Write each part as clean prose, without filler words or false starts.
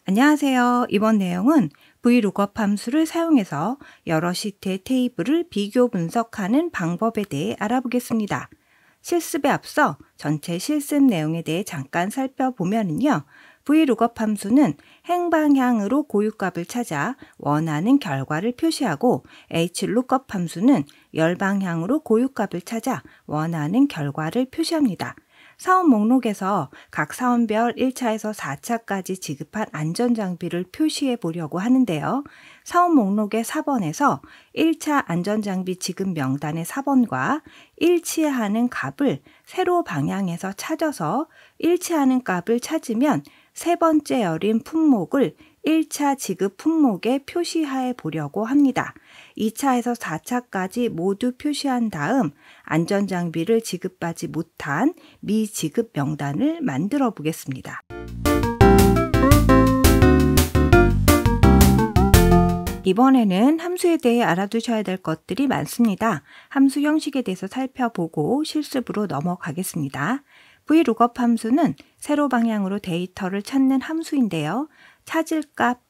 안녕하세요. 이번 내용은 VLOOKUP 함수를 사용해서 여러 시트의 테이블을 비교 분석하는 방법에 대해 알아보겠습니다. 실습에 앞서 전체 실습 내용에 대해 잠깐 살펴보면요. VLOOKUP 함수는 행방향으로 고유값을 찾아 원하는 결과를 표시하고 HLOOKUP 함수는 열방향으로 고유값을 찾아 원하는 결과를 표시합니다. 사원 목록에서 각 사원별 1차에서 4차까지 지급한 안전장비를 표시해 보려고 하는데요. 사원 목록의 4번에서 1차 안전장비 지급 명단의 4번과 일치하는 값을 세로 방향에서 찾아서 일치하는 값을 찾으면 세 번째 열인 품목을 1차 지급 품목에 표시해 보려고 합니다. 2차에서 4차까지 모두 표시한 다음 안전장비를 지급받지 못한 미지급 명단을 만들어 보겠습니다. 이번에는 함수에 대해 알아두셔야 될 것들이 많습니다. 함수 형식에 대해서 살펴보고 실습으로 넘어가겠습니다. VLOOKUP 함수는 세로 방향으로 데이터를 찾는 함수인데요. 찾을 값,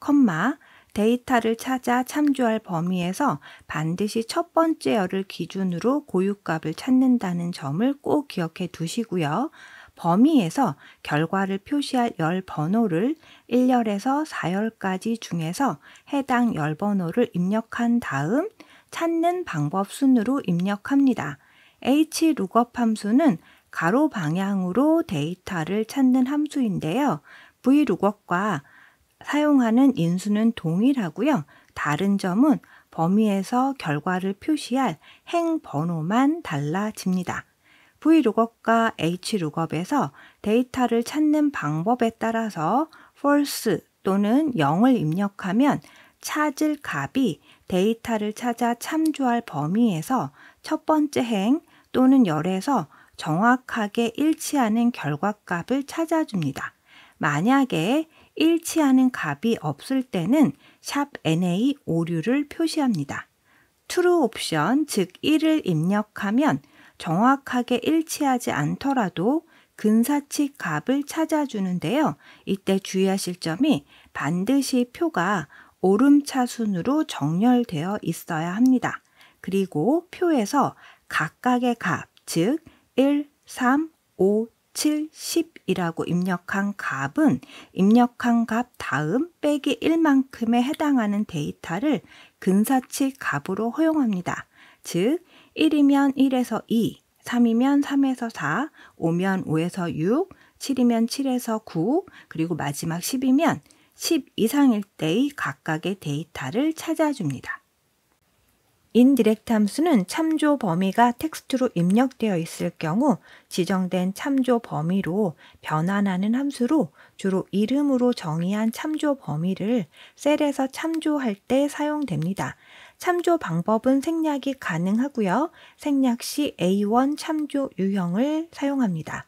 데이터를 찾아 참조할 범위에서 반드시 첫 번째 열을 기준으로 고유값을 찾는다는 점을 꼭 기억해 두시고요. 범위에서 결과를 표시할 열 번호를 1열에서 4열까지 중에서 해당 열 번호를 입력한 다음 찾는 방법 순으로 입력합니다. HLOOKUP 함수는 가로 방향으로 데이터를 찾는 함수인데요. VLOOKUP과 사용하는 인수는 동일하고요. 다른 점은 범위에서 결과를 표시할 행 번호만 달라집니다. VLOOKUP과 HLOOKUP에서 데이터를 찾는 방법에 따라서 false 또는 0을 입력하면 찾을 값이 데이터를 찾아 참조할 범위에서 첫 번째 행 또는 열에서 정확하게 일치하는 결과값을 찾아줍니다. 만약에 일치하는 값이 없을 때는 샵 NA 오류를 표시합니다. true 옵션, 즉 1을 입력하면 정확하게 일치하지 않더라도 근사치 값을 찾아주는데요. 이때 주의하실 점이 반드시 표가 오름차순으로 정렬되어 있어야 합니다. 그리고 표에서 각각의 값, 즉 1, 3, 5, 7, 10이라고 입력한 값은 입력한 값 다음 빼기 1만큼에 해당하는 데이터를 근사치 값으로 허용합니다. 즉 1이면 1에서 2, 3이면 3에서 4, 5면 5에서 6, 7이면 7에서 9, 그리고 마지막 10이면 10 이상일 때의 각각의 데이터를 찾아줍니다. 인디렉트 함수는 참조 범위가 텍스트로 입력되어 있을 경우 지정된 참조 범위로 변환하는 함수로 주로 이름으로 정의한 참조 범위를 셀에서 참조할 때 사용됩니다. 참조 방법은 생략이 가능하고요. 생략 시 A1 참조 유형을 사용합니다.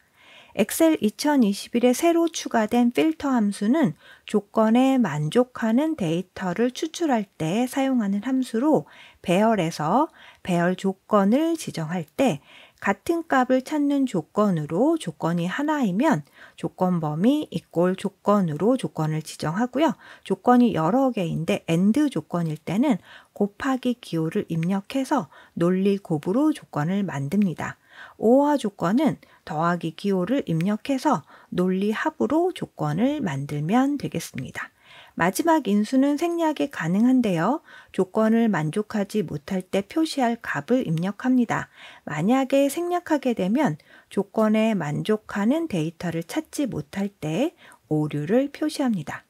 엑셀 2021에 새로 추가된 필터 함수는 조건에 만족하는 데이터를 추출할 때 사용하는 함수로 배열에서 배열 조건을 지정할 때 같은 값을 찾는 조건으로 조건이 하나이면 조건 범위 이꼴 조건으로 조건을 지정하고요. 조건이 여러 개인데 AND 조건일 때는 곱하기 기호를 입력해서 논리 곱으로 조건을 만듭니다. 오화 조건은 더하기 기호를 입력해서 논리 합으로 조건을 만들면 되겠습니다. 마지막 인수는 생략이 가능한데요. 조건을 만족하지 못할 때 표시할 값을 입력합니다. 만약에 생략하게 되면 조건에 만족하는 데이터를 찾지 못할 때 오류를 표시합니다.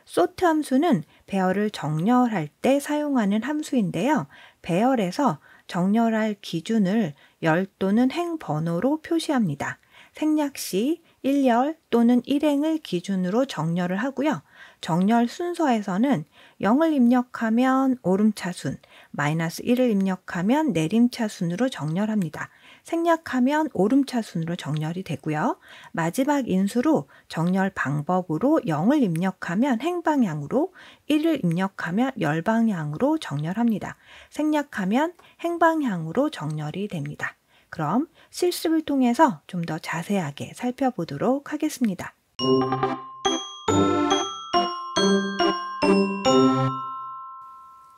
sort 함수는 배열을 정렬할 때 사용하는 함수인데요. 배열에서 정렬할 기준을 열 또는 행 번호로 표시합니다. 생략 시 1열 또는 1행을 기준으로 정렬을 하고요. 정렬 순서에서는 0을 입력하면 오름차순, -1을 입력하면 내림차순으로 정렬합니다. 생략하면 오름차 순으로 정렬이 되고요. 마지막 인수로 정렬 방법으로 0을 입력하면 행방향으로, 1을 입력하면 열방향으로 정렬합니다. 생략하면 행방향으로 정렬이 됩니다. 그럼 실습을 통해서 좀 더 자세하게 살펴보도록 하겠습니다.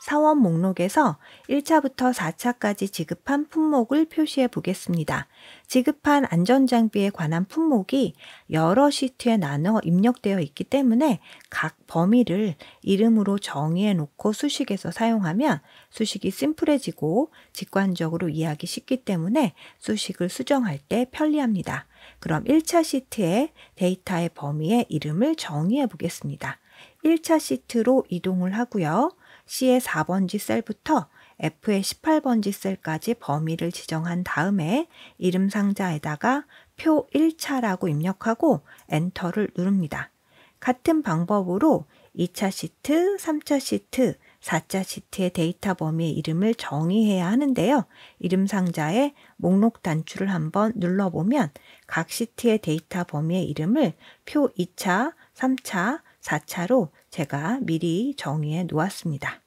사원 목록에서 1차부터 4차까지 지급한 품목을 표시해 보겠습니다. 지급한 안전장비에 관한 품목이 여러 시트에 나눠 입력되어 있기 때문에 각 범위를 이름으로 정의해 놓고 수식에서 사용하면 수식이 심플해지고 직관적으로 이해하기 쉽기 때문에 수식을 수정할 때 편리합니다. 그럼 1차 시트에 데이터의 범위의 이름을 정의해 보겠습니다. 1차 시트로 이동을 하고요. C의 4번지 셀부터 F의 18번지 셀까지 범위를 지정한 다음에 이름 상자에다가 표 1차라고 입력하고 엔터를 누릅니다. 같은 방법으로 2차 시트, 3차 시트, 4차 시트의 데이터 범위의 이름을 정의해야 하는데요. 이름 상자에 목록 단추를 한번 눌러보면 각 시트의 데이터 범위의 이름을 표 2차, 3차, 4차로 제가 미리 정의해 놓았습니다.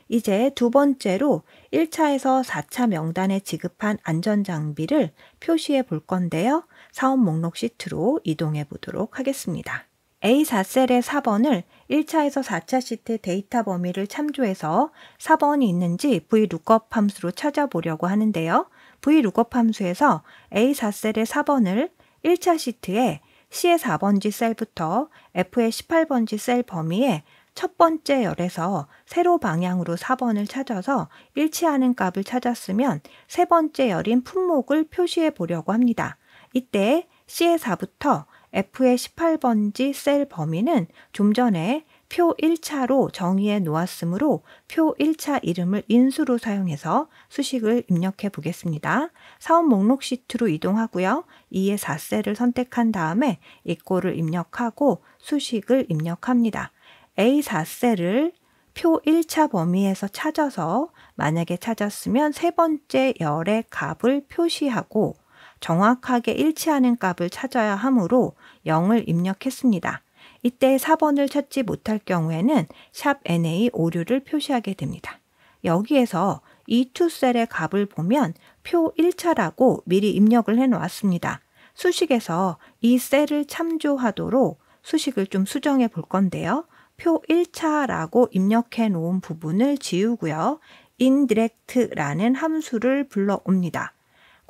이제 두 번째로 1차에서 4차 명단에 지급한 안전장비를 표시해 볼 건데요. 사원 목록 시트로 이동해 보도록 하겠습니다. A4셀의 4번을 1차에서 4차 시트 데이터 범위를 참조해서 4번이 있는지 VLOOKUP 함수로 찾아보려고 하는데요. VLOOKUP 함수에서 A4셀의 4번을 1차 시트에 C의 4번지 셀부터 F의 18번지 셀 범위에 첫 번째 열에서 세로 방향으로 4번을 찾아서 일치하는 값을 찾았으면 세 번째 열인 품목을 표시해 보려고 합니다. 이때 C의 4부터 F의 18번지 셀 범위는 좀 전에 표 1차로 정의해 놓았으므로 표 1차 이름을 인수로 사용해서 수식을 입력해 보겠습니다. 사원 목록 시트로 이동하고요. 2의 4셀을 선택한 다음에 이꼴을 입력하고 수식을 입력합니다. A4셀을 표 1차 범위에서 찾아서 만약에 찾았으면 세 번째 열의 값을 표시하고 정확하게 일치하는 값을 찾아야 하므로 0을 입력했습니다. 이때 4번을 찾지 못할 경우에는 샵 NA 오류를 표시하게 됩니다. 여기에서 E2셀의 값을 보면 표 1차라고 미리 입력을 해 놓았습니다. 수식에서 이 셀을 참조하도록 수식을 좀 수정해 볼 건데요. 표 1차라고 입력해 놓은 부분을 지우고요. indirect라는 함수를 불러옵니다.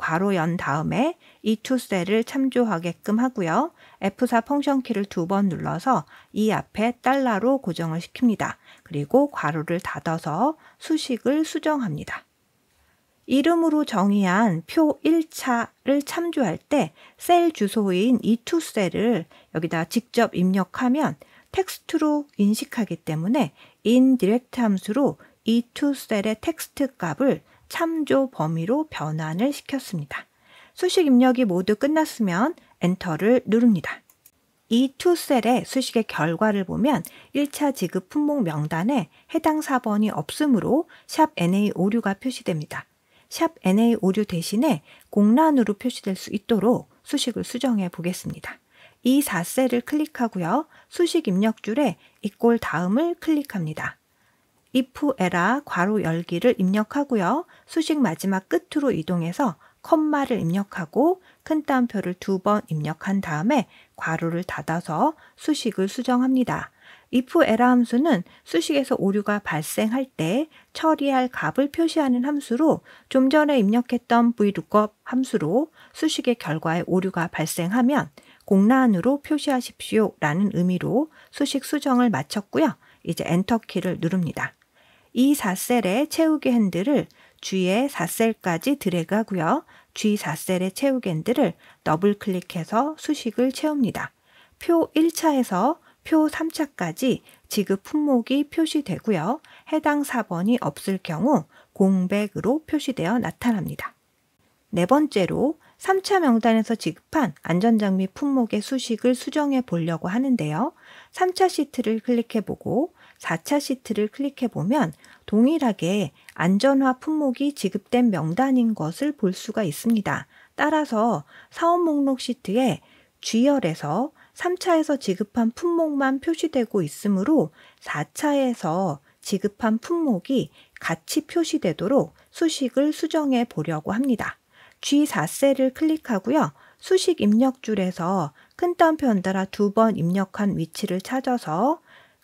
괄호 연 다음에 E2셀을 참조하게끔 하고요. F4 펑션 키를 2번 눌러서 이 앞에 달러로 고정을 시킵니다. 그리고 괄호를 닫아서 수식을 수정합니다. 이름으로 정의한 표 1차를 참조할 때 셀 주소인 E2셀을 여기다 직접 입력하면 텍스트로 인식하기 때문에 indirect 함수로 E2셀의 텍스트 값을 참조 범위로 변환을 시켰습니다. 수식 입력이 모두 끝났으면 엔터를 누릅니다. E2셀의 수식의 결과를 보면 1차 지급 품목 명단에 해당 4번이 없으므로 샵 NA 오류가 표시됩니다. 샵 NA 오류 대신에 공란으로 표시될 수 있도록 수식을 수정해 보겠습니다. 이 4셀을 클릭하고요. 수식 입력줄에 이꼴 다음을 클릭합니다. if 에라 괄호 열기를 입력하고요. 수식 마지막 끝으로 이동해서 컴마를 입력하고 큰 따옴표를 2번 입력한 다음에 괄호를 닫아서 수식을 수정합니다. if 에라 함수는 수식에서 오류가 발생할 때 처리할 값을 표시하는 함수로 좀 전에 입력했던 VLOOKUP 함수로 수식의 결과에 오류가 발생하면 공란으로 표시하십시오 라는 의미로 수식 수정을 마쳤고요. 이제 엔터키를 누릅니다. 이 4셀의 채우기 핸들을 G의 4셀까지 드래그하고요. G 4셀의 채우기 핸들을 더블 클릭해서 수식을 채웁니다. 표 1차에서 표 3차까지 지급 품목이 표시되고요. 해당 4번이 없을 경우 공백으로 표시되어 나타납니다. 네 번째로 3차 명단에서 지급한 안전장비 품목의 수식을 수정해 보려고 하는데요. 3차 시트를 클릭해 보고 4차 시트를 클릭해 보면 동일하게 안전화 품목이 지급된 명단인 것을 볼 수가 있습니다. 따라서 사업 목록 시트에 G열에서 3차에서 지급한 품목만 표시되고 있으므로 4차에서 지급한 품목이 같이 표시되도록 수식을 수정해 보려고 합니다. G4셀을 클릭하고요. 수식 입력줄에서 큰 따옴표 연달아 2번 입력한 위치를 찾아서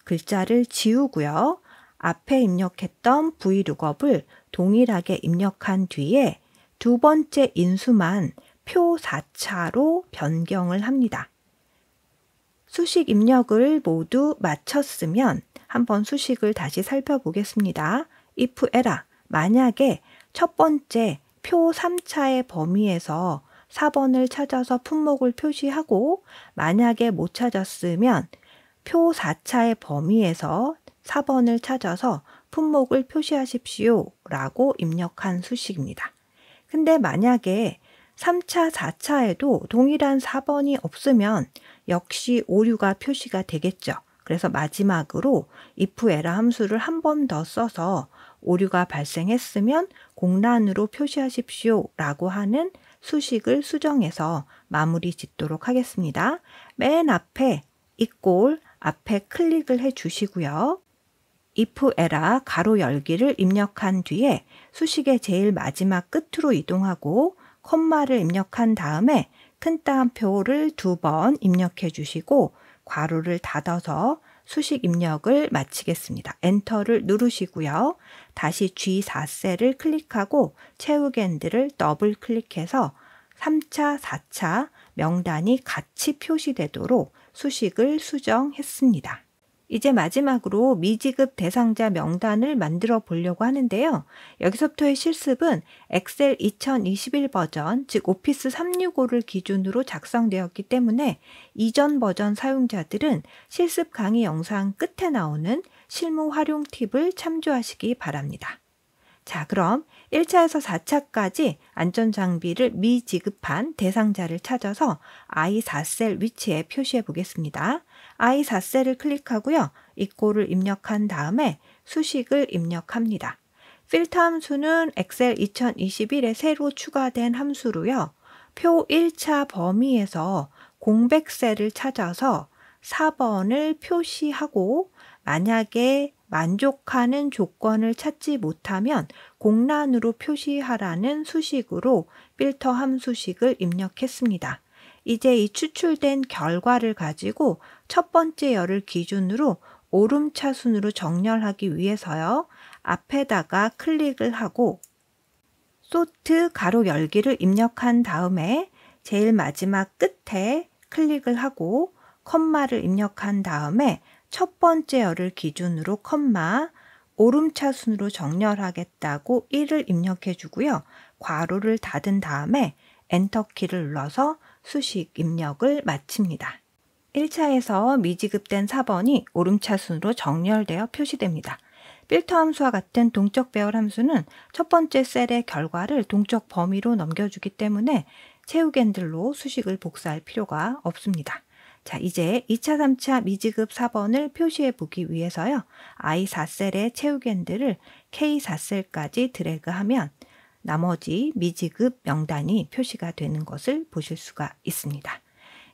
글자를 지우고요. 앞에 입력했던 VLOOKUP을 동일하게 입력한 뒤에 두 번째 인수만 표 4차로 변경을 합니다. 수식 입력을 모두 마쳤으면 한번 수식을 다시 살펴보겠습니다. if 에라 만약에 첫 번째 표 3차의 범위에서 4번을 찾아서 품목을 표시하고 만약에 못 찾았으면 표 4차의 범위에서 4번을 찾아서 품목을 표시하십시오 라고 입력한 수식입니다. 근데 만약에 3차, 4차에도 동일한 4번이 없으면 역시 오류가 표시가 되겠죠. 그래서 마지막으로 if 에라 함수를 한 번 더 써서 오류가 발생했으면 공란으로 표시하십시오 라고 하는 수식을 수정해서 마무리 짓도록 하겠습니다. 맨 앞에 equal 앞에 클릭을 해 주시고요. if 에라 가로 열기를 입력한 뒤에 수식의 제일 마지막 끝으로 이동하고 콤마를 입력한 다음에 큰 따옴표를 2번 입력해 주시고 괄호를 닫아서 수식 입력을 마치겠습니다. 엔터를 누르시고요. 다시 G4셀을 클릭하고 채우기 핸들을 더블 클릭해서 3차, 4차 명단이 같이 표시되도록 수식을 수정했습니다. 이제 마지막으로 미지급 대상자 명단을 만들어 보려고 하는데요. 여기서부터의 실습은 엑셀 2021 버전, 즉 오피스 365를 기준으로 작성되었기 때문에 이전 버전 사용자들은 실습 강의 영상 끝에 나오는 실무 활용 팁을 참조하시기 바랍니다. 자, 그럼 1차에서 4차까지 안전장비를 미지급한 대상자를 찾아서 I4셀 위치에 표시해 보겠습니다. I4셀을 클릭하고요. equal을 입력한 다음에 수식을 입력합니다. 필터 함수는 엑셀 2021에 새로 추가된 함수로요. 표 1차 범위에서 공백셀을 찾아서 4번을 표시하고 만약에 만족하는 조건을 찾지 못하면 공란으로 표시하라는 수식으로 필터 함수식을 입력했습니다. 이제 이 추출된 결과를 가지고 첫 번째 열을 기준으로 오름차순으로 정렬하기 위해서요. 앞에다가 클릭을 하고 소트 가로 열기를 입력한 다음에 제일 마지막 끝에 클릭을 하고 컴마를 입력한 다음에 첫 번째 열을 기준으로 컴마, 오름차순으로 정렬하겠다고 1을 입력해 주고요. 괄호를 닫은 다음에 엔터키를 눌러서 수식 입력을 마칩니다. 1차에서 미지급된 4번이 오름차순으로 정렬되어 표시됩니다. 필터 함수와 같은 동적 배열 함수는 첫 번째 셀의 결과를 동적 범위로 넘겨주기 때문에 채우기 핸들로 수식을 복사할 필요가 없습니다. 자, 이제 2차, 3차 미지급 4번을 표시해 보기 위해서요. I4셀의 채우기 핸들을 K4셀까지 드래그하면 나머지 미지급 명단이 표시가 되는 것을 보실 수가 있습니다.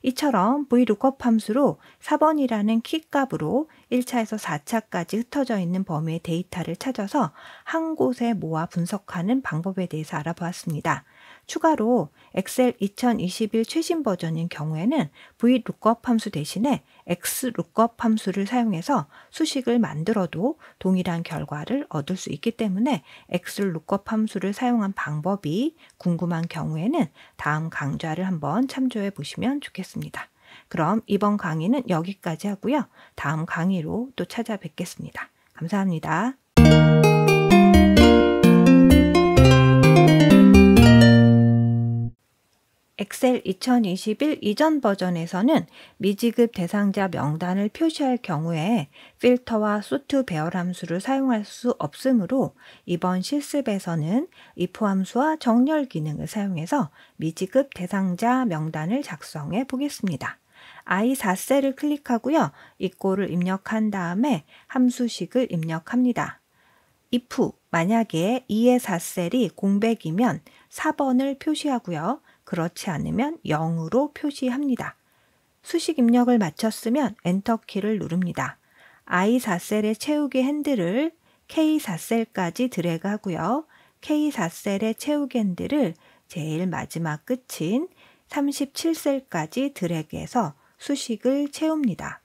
이처럼 VLOOKUP 함수로 4번이라는 키값으로 1차에서 4차까지 흩어져 있는 범위의 데이터를 찾아서 한 곳에 모아 분석하는 방법에 대해서 알아보았습니다. 추가로 엑셀 2021 최신 버전인 경우에는 VLOOKUP 함수 대신에 XLOOKUP 함수를 사용해서 수식을 만들어도 동일한 결과를 얻을 수 있기 때문에 XLOOKUP 함수를 사용한 방법이 궁금한 경우에는 다음 강좌를 한번 참조해 보시면 좋겠습니다. 그럼 이번 강의는 여기까지 하고요. 다음 강의로 또 찾아뵙겠습니다. 감사합니다. 엑셀 2021 이전 버전에서는 미지급 대상자 명단을 표시할 경우에 필터와 소트 배열 함수를 사용할 수 없으므로 이번 실습에서는 if 함수와 정렬 기능을 사용해서 미지급 대상자 명단을 작성해 보겠습니다. I4셀을 클릭하고요. 이꼴을 입력한 다음에 함수식을 입력합니다. if 만약에 2의 4셀이 공백이면 4번을 표시하고요. 그렇지 않으면 0으로 표시합니다. 수식 입력을 마쳤으면 엔터키를 누릅니다. I4셀의 채우기 핸들을 K4셀까지 드래그하고요. K4셀의 채우기 핸들을 제일 마지막 끝인 37셀까지 드래그해서 수식을 채웁니다.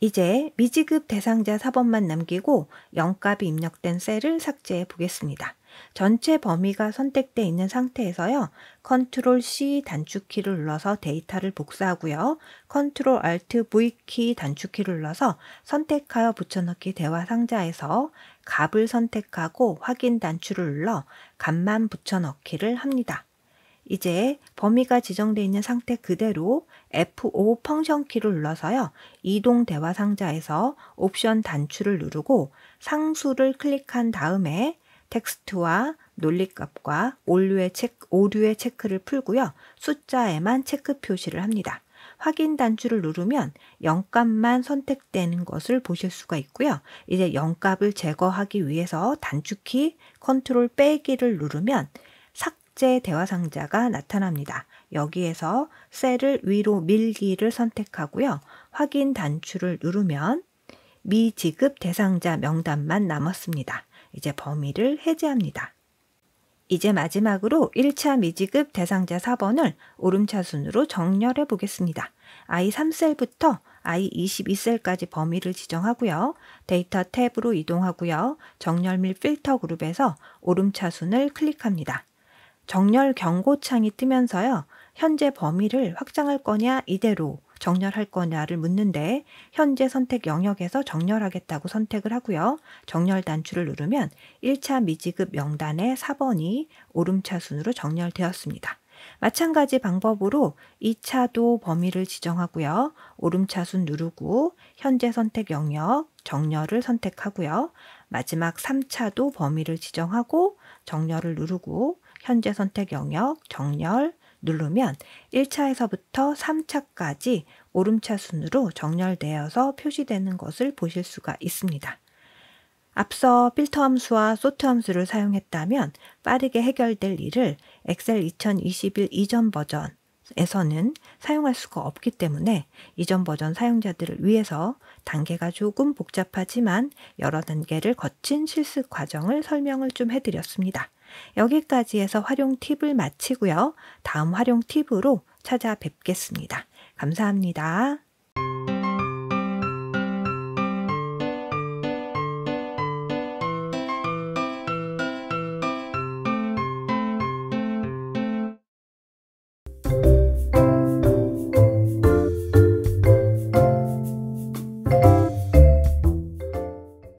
이제 미지급 대상자 4번만 남기고 0값이 입력된 셀을 삭제해 보겠습니다. 전체 범위가 선택되어 있는 상태에서요. 컨트롤 C 단축키를 눌러서 데이터를 복사하고요. 컨트롤 Alt V키 단축키를 눌러서 선택하여 붙여넣기 대화 상자에서 값을 선택하고 확인 단추를 눌러 값만 붙여넣기를 합니다. 이제 범위가 지정되어 있는 상태 그대로 F5 펑션 키를 눌러서요. 이동 대화 상자에서 옵션 단추를 누르고 상수를 클릭한 다음에 텍스트와 논리값과 오류의 체크를 풀고요. 숫자에만 체크 표시를 합니다. 확인 단추를 누르면 0값만 선택되는 것을 보실 수가 있고요. 이제 0값을 제거하기 위해서 단축키 컨트롤 빼기를 누르면 삭제 대화 상자가 나타납니다. 여기에서 셀을 위로 밀기를 선택하고요. 확인 단추를 누르면 미지급 대상자 명단만 남았습니다. 이제 범위를 해제합니다. 이제 마지막으로 1차 미지급 대상자 4번을 오름차순으로 정렬해 보겠습니다. I3셀부터 I22셀까지 범위를 지정하고요. 데이터 탭으로 이동하고요. 정렬 및 필터 그룹에서 오름차순을 클릭합니다. 정렬 경고창이 뜨면서요. 현재 범위를 확장할 거냐 이대로 정렬할 거냐를 묻는데 현재 선택 영역에서 정렬하겠다고 선택을 하고요. 정렬 단추를 누르면 1차 미지급 명단의 4번이 오름차순으로 정렬되었습니다. 마찬가지 방법으로 2차도 범위를 지정하고요. 오름차순 누르고 현재 선택 영역 정렬을 선택하고요. 마지막 3차도 범위를 지정하고 정렬을 누르고 현재 선택 영역 정렬 누르면 1차에서부터 3차까지 오름차순으로 정렬되어서 표시되는 것을 보실 수가 있습니다. 앞서 필터 함수와 소트 함수를 사용했다면 빠르게 해결될 일을 엑셀 2021 이전 버전에서는 사용할 수가 없기 때문에 이전 버전 사용자들을 위해서 단계가 조금 복잡하지만 여러 단계를 거친 실습 과정을 설명을 좀 해드렸습니다. 여기까지 해서 활용 팁을 마치고요. 다음 활용 팁으로 찾아뵙겠습니다. 감사합니다.